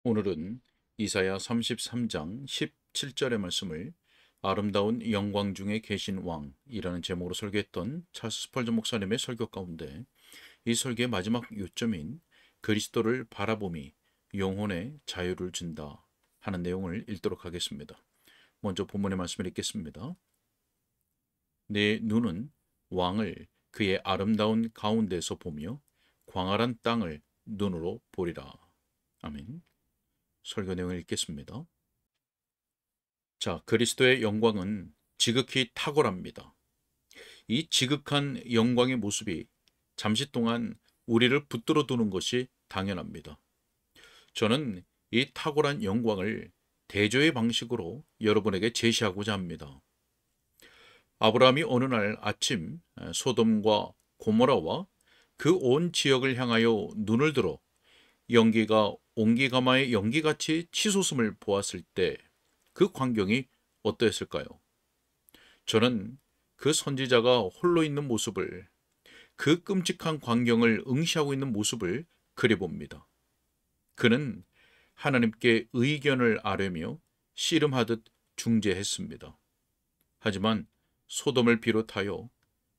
오늘은 이사야 33장 17절의 말씀을 아름다운 영광 중에 계신 왕이라는 제목으로 설교했던 찰스 스펄전 목사님의 설교 가운데 이 설교의 마지막 요점인 그리스도를 바라봄이 영혼의 자유를 준다 하는 내용을 읽도록 하겠습니다. 먼저 본문의 말씀을 읽겠습니다. 내 눈은 왕을 그의 아름다운 가운데서 보며 광활한 땅을 눈으로 보리라. 아멘. 설교 내용을 읽겠습니다. 자, 그리스도의 영광은 지극히 탁월합니다. 이 지극한 영광의 모습이 잠시 동안 우리를 붙들어 두는 것이 당연합니다. 저는 이 탁월한 영광을 대조의 방식으로 여러분에게 제시하고자 합니다. 아브라함이 어느 날 아침 소돔과 고모라와 그 온 지역을 향하여 눈을 들어 연기가 옹기가마의 연기같이 치솟음을 보았을 때 그 광경이 어떠했을까요? 저는 그 선지자가 홀로 있는 모습을, 그 끔찍한 광경을 응시하고 있는 모습을 그려봅니다. 그는 하나님께 의견을 아뢰며 씨름하듯 중재했습니다. 하지만 소돔을 비롯하여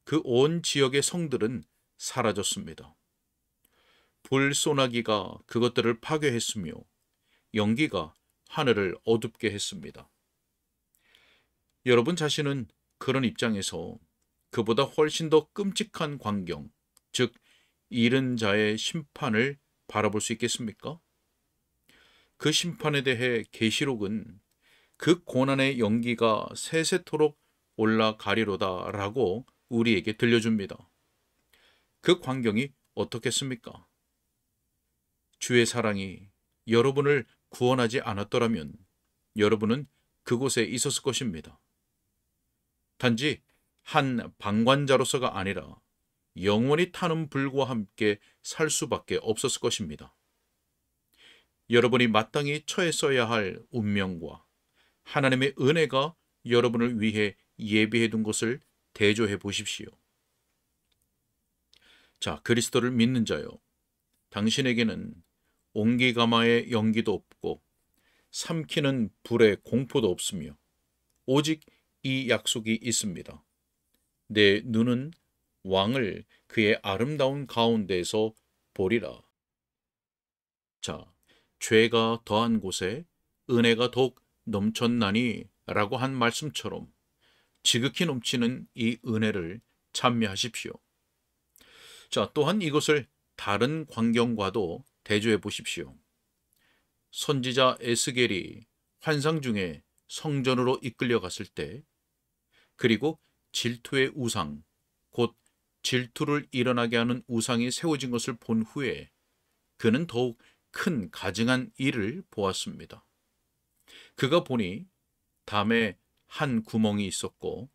그 온 지역의 성들은 사라졌습니다. 불소나기가 그것들을 파괴했으며 연기가 하늘을 어둡게 했습니다. 여러분 자신은 그런 입장에서 그보다 훨씬 더 끔찍한 광경, 즉 잃은 자의 심판을 바라볼 수 있겠습니까? 그 심판에 대해 계시록은 그 고난의 연기가 세세토록 올라가리로다라고 우리에게 들려줍니다. 그 광경이 어떻겠습니까? 주의 사랑이 여러분을 구원하지 않았더라면 여러분은 그곳에 있었을 것입니다. 단지 한 방관자로서가 아니라 영원히 타는 불과 함께 살 수밖에 없었을 것입니다. 여러분이 마땅히 처했어야 할 운명과 하나님의 은혜가 여러분을 위해 예비해 둔 것을 대조해 보십시오. 자, 그리스도를 믿는 자요. 당신에게는 옹기가마의 연기도 없고 삼키는 불의 공포도 없으며 오직 이 약속이 있습니다. 내 눈은 왕을 그의 아름다운 가운데에서 보리라. 자, 죄가 더한 곳에 은혜가 더욱 넘쳤나니 라고 한 말씀처럼 지극히 넘치는 이 은혜를 찬미하십시오. 자, 또한 이것을 다른 광경과도 대조해 보십시오. 선지자 에스겔이 환상 중에 성전으로 이끌려 갔을 때, 그리고 질투의 우상, 곧 질투를 일어나게 하는 우상이 세워진 것을 본 후에 그는 더욱 큰 가증한 일을 보았습니다. 그가 보니 담에 한 구멍이 있었고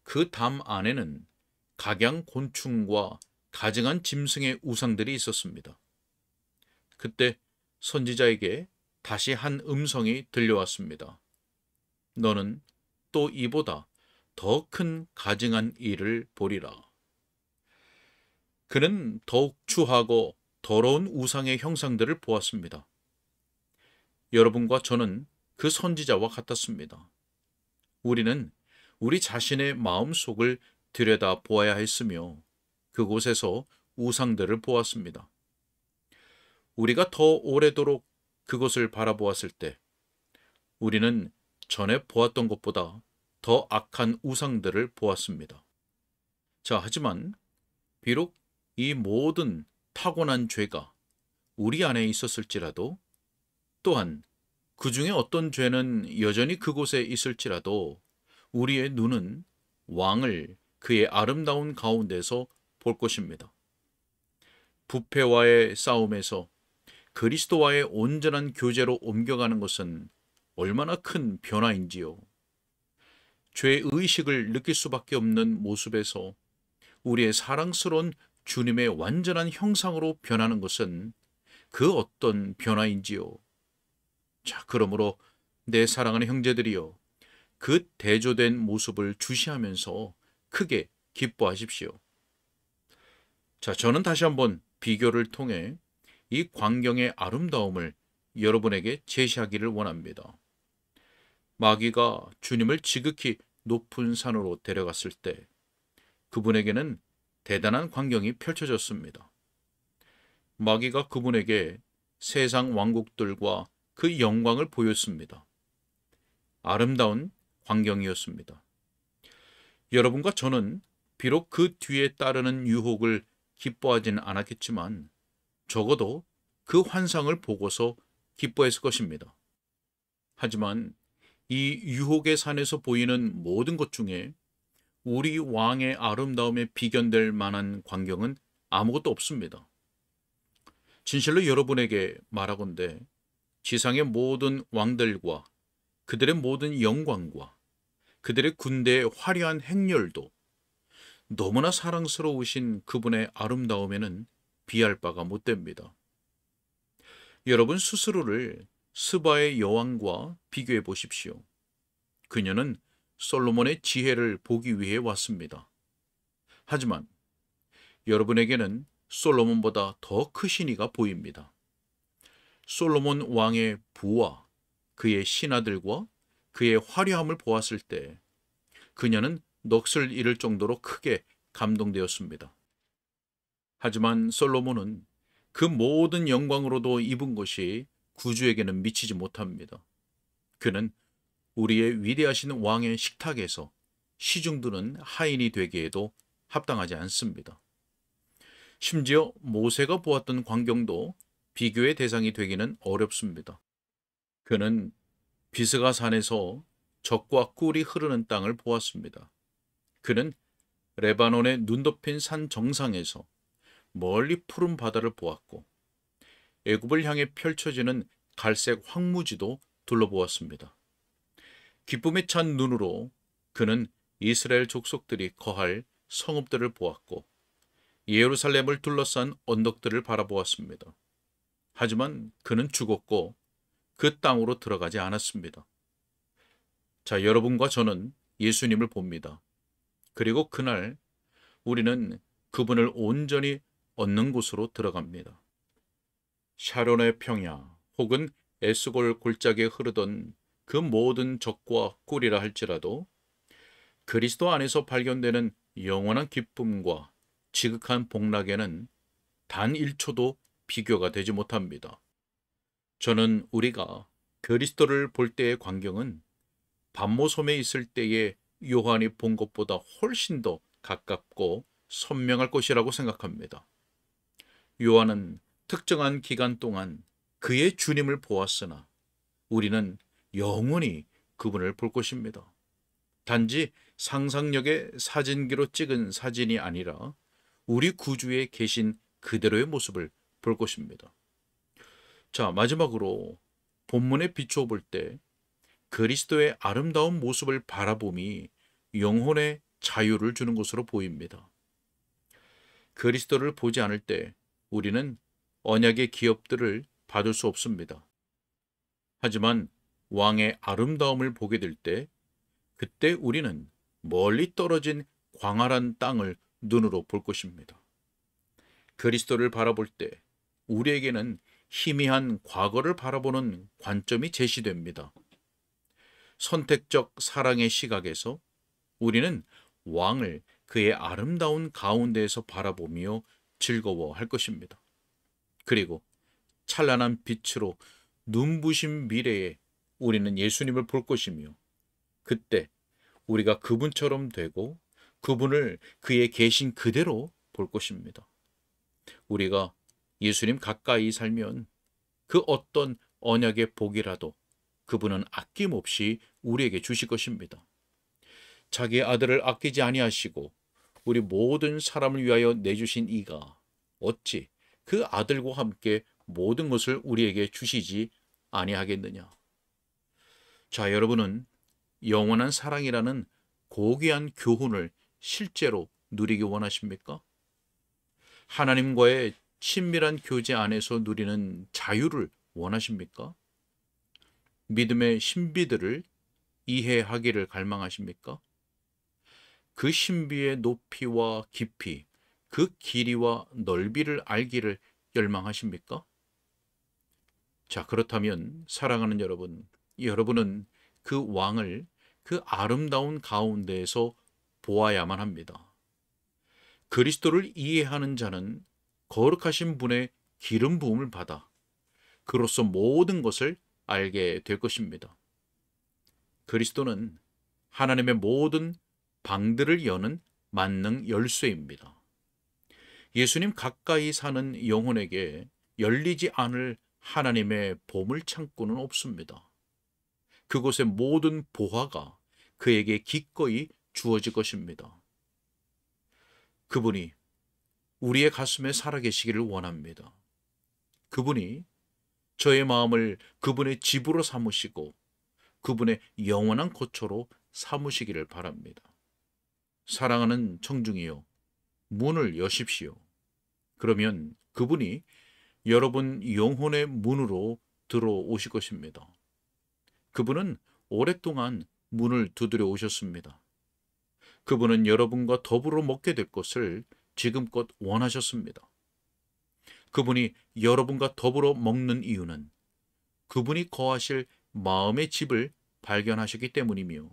그 담 안에는 각양 곤충과 가증한 짐승의 우상들이 있었습니다. 그때 선지자에게 다시 한 음성이 들려왔습니다. 너는 또 이보다 더 큰 가증한 일을 보리라. 그는 더욱 추하고 더러운 우상의 형상들을 보았습니다. 여러분과 저는 그 선지자와 같았습니다. 우리는 우리 자신의 마음속을 들여다 보아야 했으며 그곳에서 우상들을 보았습니다. 우리가 더 오래도록 그것을 바라보았을 때 우리는 전에 보았던 것보다 더 악한 우상들을 보았습니다. 자, 하지만 비록 이 모든 타고난 죄가 우리 안에 있었을지라도, 또한 그 중에 어떤 죄는 여전히 그곳에 있을지라도 우리의 눈은 왕을 그의 아름다운 가운데서 볼 것입니다. 부패와의 싸움에서 그리스도와의 온전한 교제로 옮겨가는 것은 얼마나 큰 변화인지요. 죄의식을 느낄 수밖에 없는 모습에서 우리의 사랑스러운 주님의 완전한 형상으로 변하는 것은 그 어떤 변화인지요. 자, 그러므로 내 사랑하는 형제들이여, 그 대조된 모습을 주시하면서 크게 기뻐하십시오. 자, 저는 다시 한번 비교를 통해 이 광경의 아름다움을 여러분에게 제시하기를 원합니다. 마귀가 주님을 지극히 높은 산으로 데려갔을 때 그분에게는 대단한 광경이 펼쳐졌습니다. 마귀가 그분에게 세상 왕국들과 그 영광을 보였습니다. 아름다운 광경이었습니다. 여러분과 저는 비록 그 뒤에 따르는 유혹을 기뻐하지는 않았겠지만 적어도 그 환상을 보고서 기뻐했을 것입니다. 하지만 이 유혹의 산에서 보이는 모든 것 중에 우리 왕의 아름다움에 비견될 만한 광경은 아무것도 없습니다. 진실로 여러분에게 말하건대 지상의 모든 왕들과 그들의 모든 영광과 그들의 군대의 화려한 행렬도 너무나 사랑스러우신 그분의 아름다움에는 비할 바가 못됩니다. 여러분 스스로를 스바의 여왕과 비교해 보십시오. 그녀는 솔로몬의 지혜를 보기 위해 왔습니다. 하지만 여러분에게는 솔로몬보다 더 크신 이가 보입니다. 솔로몬 왕의 부와 그의 신하들과 그의 화려함을 보았을 때 그녀는 넋을 잃을 정도로 크게 감동되었습니다. 하지만 솔로몬은 그 모든 영광으로도 입은 것이 구주에게는 미치지 못합니다. 그는 우리의 위대하신 왕의 식탁에서 시중드는 하인이 되기에도 합당하지 않습니다. 심지어 모세가 보았던 광경도 비교의 대상이 되기는 어렵습니다. 그는 비스가 산에서 젖과 꿀이 흐르는 땅을 보았습니다. 그는 레바논의 눈 덮인 산 정상에서 멀리 푸른 바다를 보았고 애굽을 향해 펼쳐지는 갈색 황무지도 둘러보았습니다. 기쁨에 찬 눈으로 그는 이스라엘 족속들이 거할 성읍들을 보았고 예루살렘을 둘러싼 언덕들을 바라보았습니다. 하지만 그는 죽었고 그 땅으로 들어가지 않았습니다. 자, 여러분과 저는 예수님을 봅니다. 그리고 그날 우리는 그분을 온전히 얻는 곳으로 들어갑니다. 샤론의 평야 혹은 에스골 골짜기에 흐르던 그 모든 젖과 꿀이라 할지라도 그리스도 안에서 발견되는 영원한 기쁨과 지극한 복락에는 단 1초도 비교가 되지 못합니다. 저는 우리가 그리스도를 볼 때의 광경은 반모섬에 있을 때의 요한이 본 것보다 훨씬 더 가깝고 선명할 것이라고 생각합니다. 요한은 특정한 기간 동안 그의 주님을 보았으나 우리는 영원히 그분을 볼 것입니다. 단지 상상력의 사진기로 찍은 사진이 아니라 우리 구주에 계신 그대로의 모습을 볼 것입니다. 자, 마지막으로 본문에 비추어 볼 때 그리스도의 아름다운 모습을 바라봄이 영혼의 자유를 주는 것으로 보입니다. 그리스도를 보지 않을 때 우리는 언약의 기업들을 받을 수 없습니다. 하지만 왕의 아름다움을 보게 될 때 그때 우리는 멀리 떨어진 광활한 땅을 눈으로 볼 것입니다. 그리스도를 바라볼 때 우리에게는 희미한 과거를 바라보는 관점이 제시됩니다. 선택적 사랑의 시각에서 우리는 왕을 그의 아름다운 가운데에서 바라보며 즐거워할 것입니다. 그리고 찬란한 빛으로 눈부신 미래에 우리는 예수님을 볼 것이며 그때 우리가 그분처럼 되고 그분을 그의 계신 그대로 볼 것입니다. 우리가 예수님 가까이 살면 그 어떤 언약의 복이라도 그분은 아낌없이 우리에게 주실 것입니다. 자기의 아들을 아끼지 아니하시고 우리 모든 사람을 위하여 내주신 이가 어찌 그 아들과 함께 모든 것을 우리에게 주시지 아니하겠느냐. 자, 여러분은 영원한 사랑이라는 고귀한 교훈을 실제로 누리기 원하십니까? 하나님과의 친밀한 교제 안에서 누리는 자유를 원하십니까? 믿음의 신비들을 이해하기를 갈망하십니까? 그 신비의 높이와 깊이, 그 길이와 넓이를 알기를 열망하십니까? 자, 그렇다면 사랑하는 여러분은 그 왕을 그 아름다운 가운데에서 보아야만 합니다. 그리스도를 이해하는 자는 거룩하신 분의 기름 부음을 받아 그로써 모든 것을 알게 될 것입니다. 그리스도는 하나님의 모든 방들을 여는 만능 열쇠입니다. 예수님 가까이 사는 영혼에게 열리지 않을 하나님의 보물 창고는 없습니다. 그곳의 모든 보화가 그에게 기꺼이 주어질 것입니다. 그분이 우리의 가슴에 살아계시기를 원합니다. 그분이 저의 마음을 그분의 집으로 삼으시고 그분의 영원한 거처로 삼으시기를 바랍니다. 사랑하는 청중이여, 문을 여십시오. 그러면 그분이 여러분 영혼의 문으로 들어오실 것입니다. 그분은 오랫동안 문을 두드려 오셨습니다. 그분은 여러분과 더불어 먹게 될 것을 지금껏 원하셨습니다. 그분이 여러분과 더불어 먹는 이유는 그분이 거하실 마음의 집을 발견하셨기 때문이며,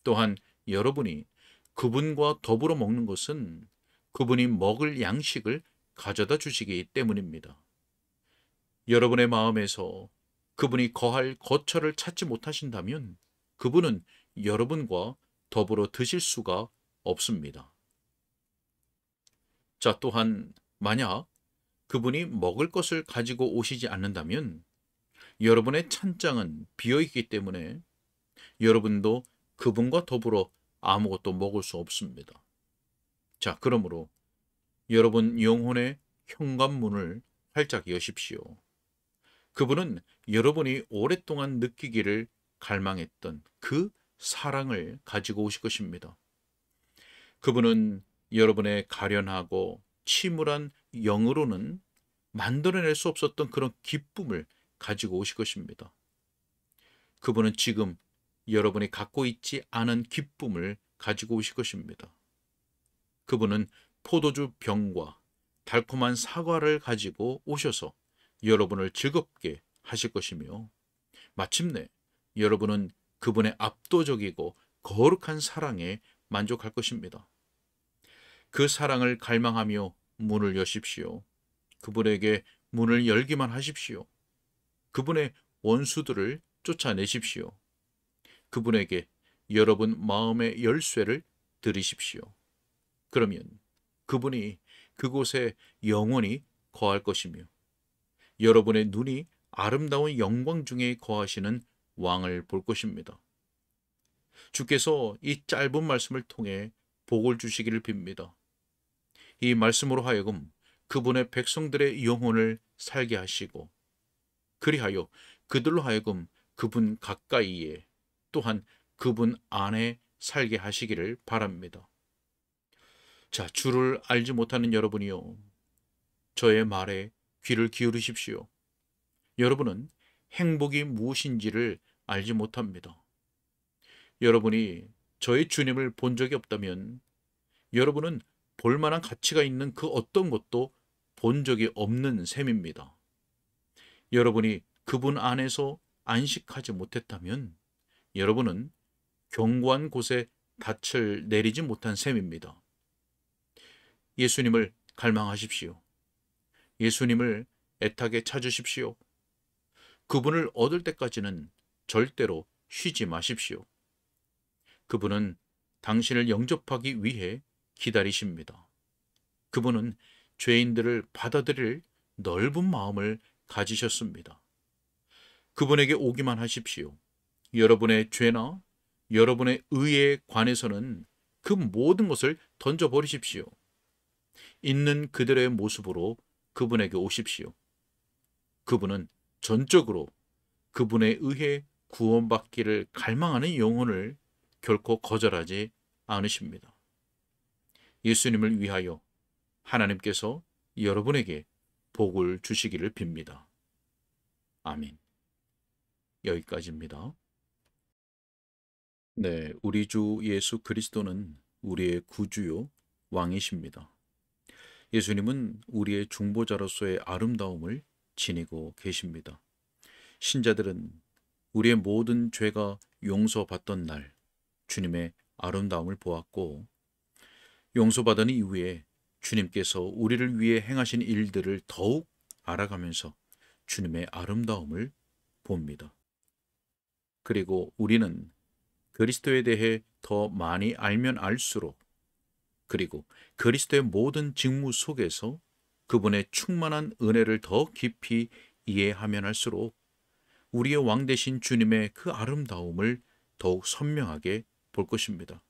또한 여러분이 그분과 더불어 먹는 것은 그분이 먹을 양식을 가져다 주시기 때문입니다. 여러분의 마음에서 그분이 거할 거처를 찾지 못하신다면 그분은 여러분과 더불어 드실 수가 없습니다. 자, 또한 만약 그분이 먹을 것을 가지고 오시지 않는다면 여러분의 찬장은 비어있기 때문에 여러분도 그분과 더불어 아무것도 먹을 수 없습니다. 자, 그러므로 여러분 영혼의 현관문을 활짝 여십시오. 그분은 여러분이 오랫동안 느끼기를 갈망했던 그 사랑을 가지고 오실 것입니다. 그분은 여러분의 가련하고 침울한 영으로는 만들어낼 수 없었던 그런 기쁨을 가지고 오실 것입니다. 그분은 지금 여러분이 갖고 있지 않은 기쁨을 가지고 오실 것입니다. 그분은 포도주 병과 달콤한 사과를 가지고 오셔서 여러분을 즐겁게 하실 것이며, 마침내 여러분은 그분의 압도적이고 거룩한 사랑에 만족할 것입니다. 그 사랑을 갈망하며 문을 여십시오. 그분에게 문을 열기만 하십시오. 그분의 원수들을 쫓아내십시오. 그분에게 여러분 마음의 열쇠를 드리십시오. 그러면 그분이 그곳에 영원히 거할 것이며, 여러분의 눈이 아름다운 영광 중에 거하시는 왕을 볼 것입니다. 주께서 이 짧은 말씀을 통해 복을 주시기를 빕니다. 이 말씀으로 하여금 그분의 백성들의 영혼을 살게 하시고, 그리하여 그들로 하여금 그분 가까이에, 또한 그분 안에 살게 하시기를 바랍니다. 자, 주를 알지 못하는 여러분이요, 저의 말에 귀를 기울이십시오. 여러분은 행복이 무엇인지를 알지 못합니다. 여러분이 저의 주님을 본 적이 없다면 여러분은 볼만한 가치가 있는 그 어떤 것도 본 적이 없는 셈입니다. 여러분이 그분 안에서 안식하지 못했다면 여러분은 견고한 곳에 닻을 내리지 못한 셈입니다. 예수님을 갈망하십시오. 예수님을 애타게 찾으십시오. 그분을 얻을 때까지는 절대로 쉬지 마십시오. 그분은 당신을 영접하기 위해 기다리십니다. 그분은 죄인들을 받아들일 넓은 마음을 가지셨습니다. 그분에게 오기만 하십시오. 여러분의 죄나 여러분의 의에 관해서는 그 모든 것을 던져버리십시오. 있는 그들의 모습으로 그분에게 오십시오. 그분은 전적으로 그분에 의해 구원받기를 갈망하는 영혼을 결코 거절하지 않으십니다. 예수님을 위하여 하나님께서 여러분에게 복을 주시기를 빕니다. 아멘. 여기까지입니다. 네, 우리 주 예수 그리스도는 우리의 구주요 왕이십니다. 예수님은 우리의 중보자로서의 아름다움을 지니고 계십니다. 신자들은 우리의 모든 죄가 용서받던 날 주님의 아름다움을 보았고, 용서받은 이후에 주님께서 우리를 위해 행하신 일들을 더욱 알아가면서 주님의 아름다움을 봅니다. 그리고 우리는 그리스도에 대해 더 많이 알면 알수록, 그리고 그리스도의 모든 직무 속에서 그분의 충만한 은혜를 더 깊이 이해하면 할수록 우리의 왕 되신 주님의 그 아름다움을 더욱 선명하게 볼 것입니다.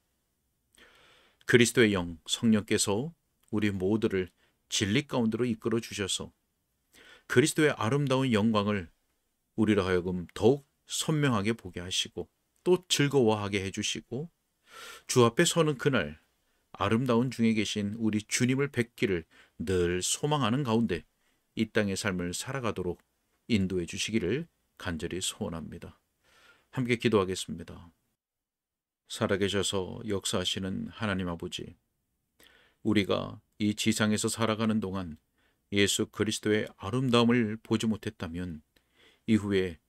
그리스도의 영 성령께서 우리 모두를 진리 가운데로 이끌어 주셔서 그리스도의 아름다운 영광을 우리로 하여금 더욱 선명하게 보게 하시고, 또 즐거워하게 해주시고, 주 앞에 서는 그날 아름다운 중에 계신 우리 주님을 뵙기를 늘 소망하는 가운데 이 땅의 삶을 살아가도록 인도해 주시기를 간절히 소원합니다. 함께 기도하겠습니다. 살아계셔서 역사하시는 하나님 아버지, 우리가 이 지상에서 살아가는 동안 예수 그리스도의 아름다움을 보지 못했다면 이후에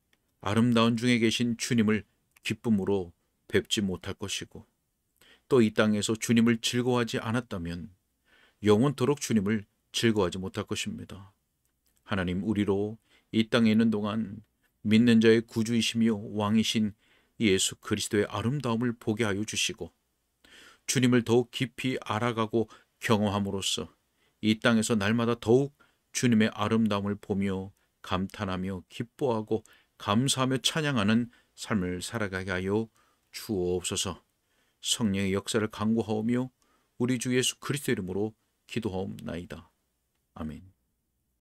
아름다운 중에 계신 주님을 기쁨으로 뵙지 못할 것이고, 또 이 땅에서 주님을 즐거워하지 않았다면 영원토록 주님을 즐거워하지 못할 것입니다. 하나님, 우리로 이 땅에 있는 동안 믿는 자의 구주이시며 왕이신 예수 그리스도의 아름다움을 보게 하여 주시고, 주님을 더욱 깊이 알아가고 경험함으로써 이 땅에서 날마다 더욱 주님의 아름다움을 보며 감탄하며 기뻐하고 감사하며 찬양하는 삶을 살아가게 하여 주옵소서. 성령의 역사를 간구하오며 우리 주 예수 그리스도 이름으로 기도하옵나이다. 아멘.